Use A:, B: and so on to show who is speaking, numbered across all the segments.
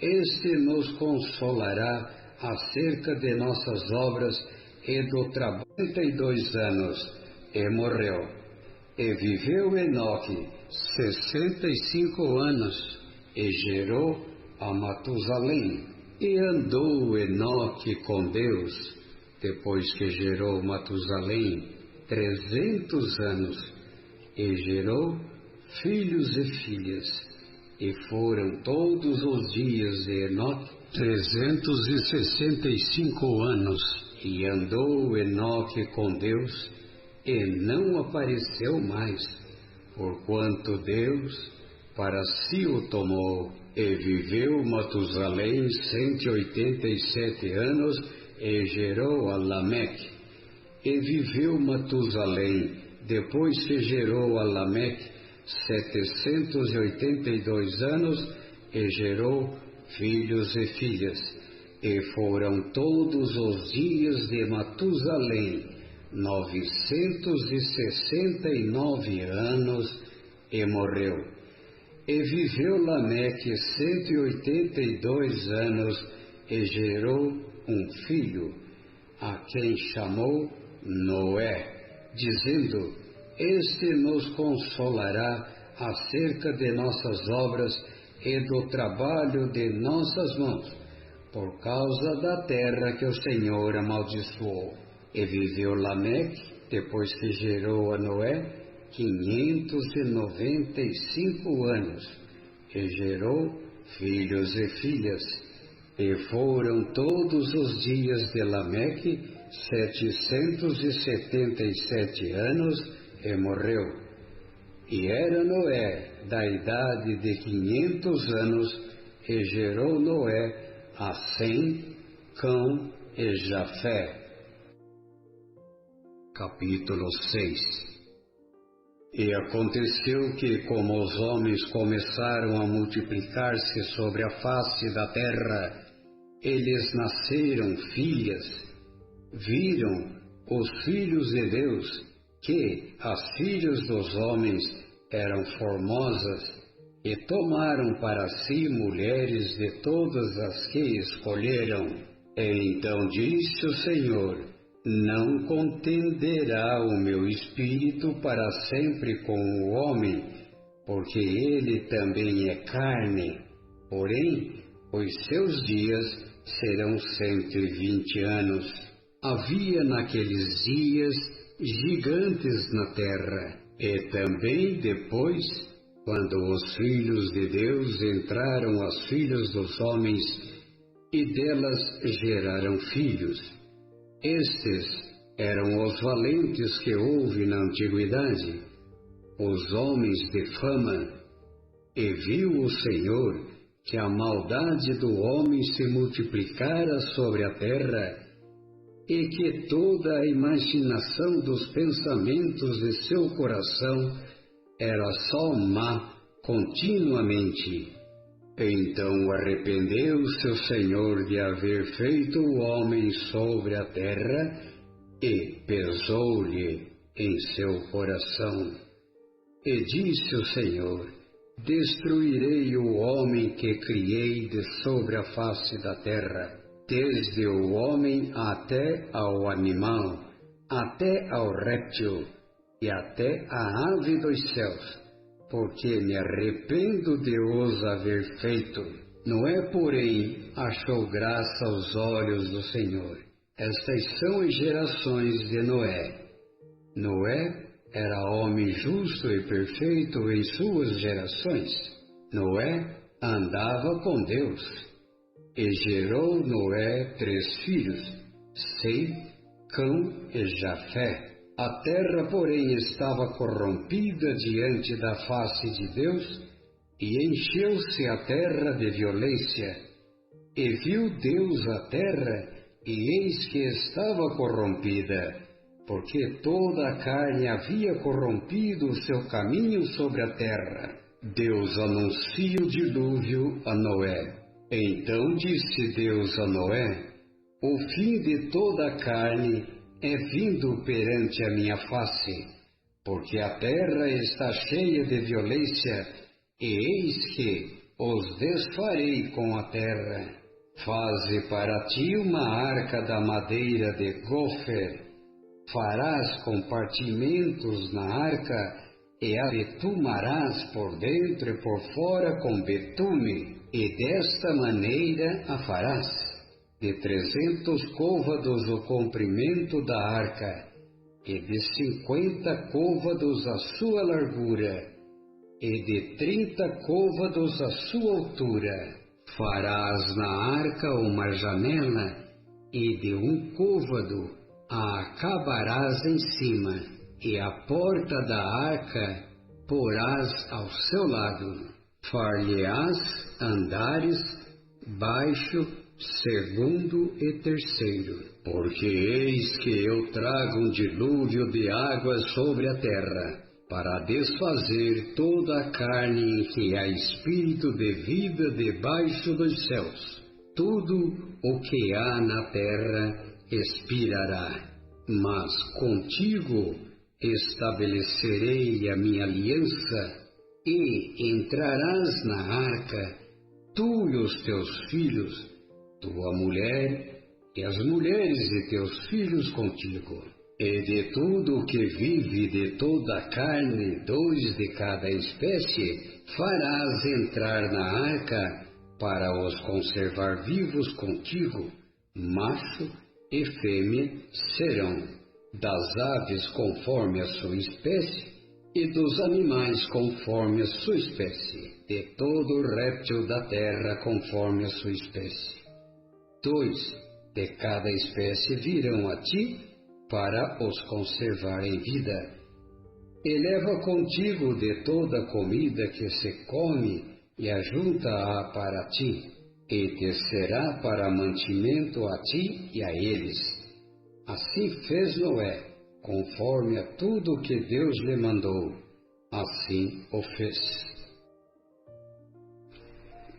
A: este nos consolará acerca de nossas obras e do trabalho. 42 anos, e morreu. E viveu Enoque 65 anos, e gerou a Matusalém. E andou Enoque com Deus, depois que gerou Matusalém 300 anos, e gerou filhos e filhas. E foram todos os dias de Enoque 365 anos, e andou Enoque com Deus, e não apareceu mais, porquanto Deus para si o tomou. E viveu Matusalém 187 anos, e gerou a Lameque. E viveu Matusalém, depois que gerou a Lameque, 782 anos, e gerou filhos e filhas. E foram todos os dias de Matusalém 969 anos, e morreu. E viveu Lameque 182 anos, e gerou um filho, a quem chamou Noé, dizendo: este nos consolará acerca de nossas obras e do trabalho de nossas mãos, por causa da terra que o Senhor amaldiçoou. E viveu Lameque, depois que gerou a Noé, 595 anos, e gerou filhos e filhas. E foram todos os dias de Lameque 777 anos, e morreu. E era Noé da idade de 500 anos, e gerou Noé a Sem, Cão e Jafé. Capítulo 6. E aconteceu que, como os homens começaram a multiplicar-se sobre a face da terra, eles nasceram filhas. Viram os filhos de Deus que as filhas dos homens eram formosas, e tomaram para si mulheres de todas as que escolheram. E então disse o Senhor: não contenderá o meu espírito para sempre com o homem, porque ele também é carne. Porém, os seus dias serão 120 anos. Havia naqueles dias gigantes na terra, e também depois, quando os filhos de Deus entraram as filhas dos homens, e delas geraram filhos. Estes eram os valentes que houve na antiguidade, os homens de fama. E viu o Senhor que a maldade do homem se multiplicara sobre a terra, e que toda a imaginação dos pensamentos de seu coração era só má continuamente. Então arrependeu-se o Senhor de haver feito o homem sobre a terra, e pesou-lhe em seu coração. E disse o Senhor: destruirei o homem que criei de sobre a face da terra, desde o homem até ao animal, até ao réptil, e até à ave dos céus, porque me arrependo de os haver feito. Noé, porém, achou graça aos olhos do Senhor. Estas são as gerações de Noé. Noé era homem justo e perfeito em suas gerações. Noé andava com Deus. E gerou Noé 3 filhos, Sem, Cão e Jafé. A terra, porém, estava corrompida diante da face de Deus, e encheu-se a terra de violência. E viu Deus a terra, e eis que estava corrompida, porque toda a carne havia corrompido o seu caminho sobre a terra. Deus anuncia o dilúvio a Noé. Então disse Deus a Noé: o fim de toda a carne é vindo perante a minha face, porque a terra está cheia de violência, e eis que os desfarei com a terra. Faze para ti uma arca da madeira de gofer. Farás compartimentos na arca, e a betumarás por dentro e por fora com betume, e desta maneira a farás. De 300 côvados o comprimento da arca, e de 50 côvados a sua largura, e de 30 côvados a sua altura. Farás na arca uma janela, e de 1 côvado a acabarás em cima, e a porta da arca porás ao seu lado. Far-lhe-ás andares baixo, segundo e terceiro. Porque eis que eu trago um dilúvio de águas sobre a terra, para desfazer toda a carne em que há espírito de vida debaixo dos céus. Tudo o que há na terra expirará, mas contigo estabelecerei a minha aliança, e entrarás na arca, tu e os teus filhos, tua mulher e as mulheres de teus filhos contigo. E de tudo o que vive de toda a carne, 2 de cada espécie, farás entrar na arca, para os conservar vivos contigo. Macho e fêmea serão, das aves conforme a sua espécie, e dos animais conforme a sua espécie, de todo o réptil da terra conforme a sua espécie. 2 de cada espécie virão a ti, para os conservar em vida. E leva contigo de toda a comida que se come, e ajunta-a para ti, e te será para mantimento a ti e a eles. Assim fez Noé, conforme a tudo que Deus lhe mandou. Assim o fez.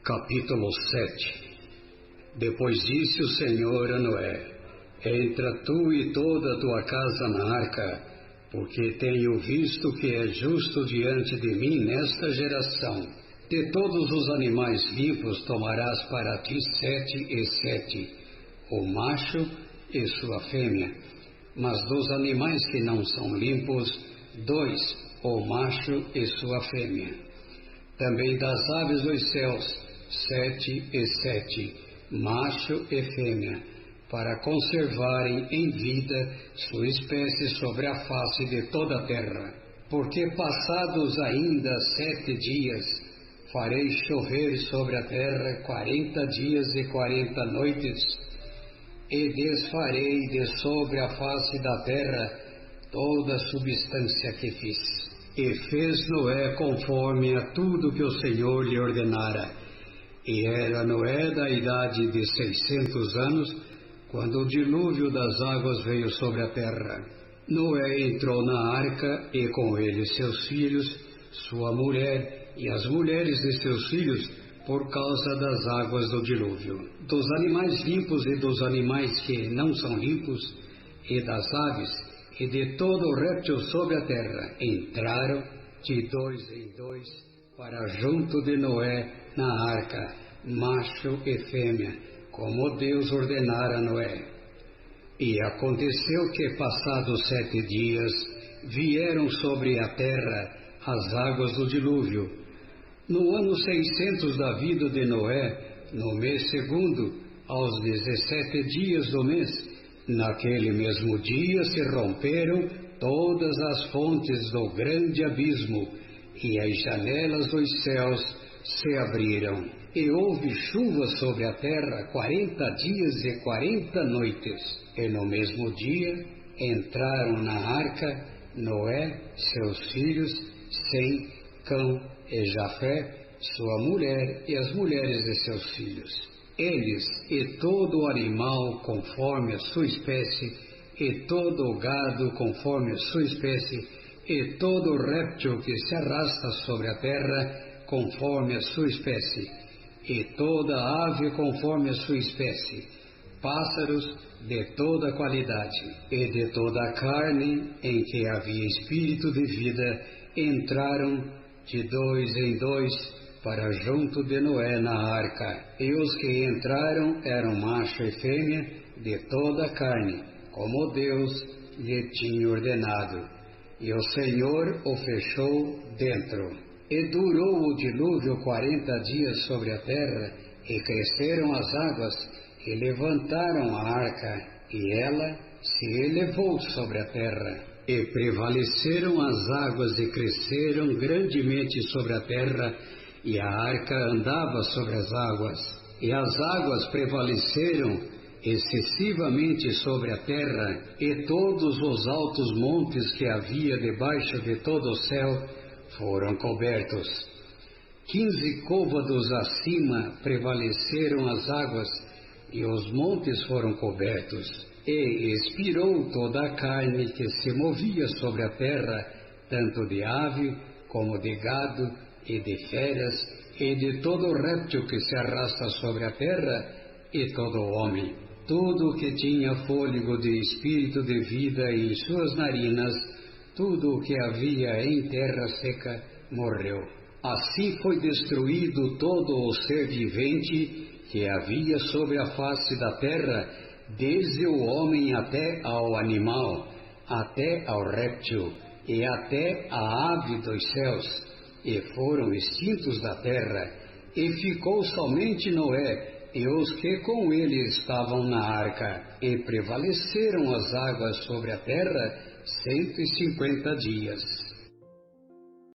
A: Capítulo 7. Depois disse o Senhor a Noé: Entra tu e toda a tua casa na arca, porque tenho visto que é justo diante de mim nesta geração. De todos os animais limpos tomarás para ti 7 e 7, o macho e sua fêmea. Mas dos animais que não são limpos, 2, o macho e sua fêmea. Também das aves dos céus, 7 e 7, macho e fêmea, para conservarem em vida sua espécie sobre a face de toda a terra. Porque passados ainda 7 dias, farei chover sobre a terra 40 dias e 40 noites, e desfarei de sobre a face da terra toda a substância que fiz. E fez Noé conforme a tudo que o Senhor lhe ordenara. E era Noé da idade de 600 anos, quando o dilúvio das águas veio sobre a terra. Noé entrou na arca, e com ele seus filhos, sua mulher e as mulheres de seus filhos, por causa das águas do dilúvio. Dos animais limpos e dos animais que não são limpos, e das aves, e de todo o réptil sobre a terra, entraram de 2 em 2 para junto de Noé na arca, macho e fêmea, como Deus ordenara a Noé. E aconteceu que, passados 7 dias, vieram sobre a terra as águas do dilúvio. No ano 600 da vida de Noé, no mês segundo, aos 17 dias do mês, naquele mesmo dia se romperam todas as fontes do grande abismo, e as janelas dos céus se abriram. E houve chuva sobre a terra 40 dias e 40 noites. E no mesmo dia entraram na arca Noé, seus filhos, Sem, Cão e Jafé, sua mulher e as mulheres de seus filhos. Eles e todo o animal conforme a sua espécie, e todo o gado conforme a sua espécie, e todo o réptil que se arrasta sobre a terra conforme a sua espécie, e toda ave conforme a sua espécie, pássaros de toda qualidade, e de toda a carne em que havia espírito de vida, entraram de 2 em 2 para junto de Noé na arca, e os que entraram eram macho e fêmea de toda a carne, como Deus lhe tinha ordenado. E o Senhor o fechou dentro. E durou o dilúvio 40 dias sobre a terra, e cresceram as águas, e levantaram a arca, e ela se elevou sobre a terra. E prevaleceram as águas e cresceram grandemente sobre a terra, e a arca andava sobre as águas. E as águas prevaleceram excessivamente sobre a terra, e todos os altos montes que havia debaixo de todo o céu foram cobertos. 15 côvados acima prevaleceram as águas, e os montes foram cobertos. E expirou toda a carne que se movia sobre a terra, tanto de ave como de gado e de feras, e de todo réptil que se arrasta sobre a terra, e todo homem. Tudo o que tinha fôlego de espírito de vida em suas narinas, tudo o que havia em terra seca, morreu. Assim foi destruído todo o ser vivente que havia sobre a face da terra, desde o homem até ao animal, até ao réptil, e até a ave dos céus, e foram extintos da terra, e ficou somente Noé, e os que com ele estavam na arca, e prevaleceram as águas sobre a terra 150 dias.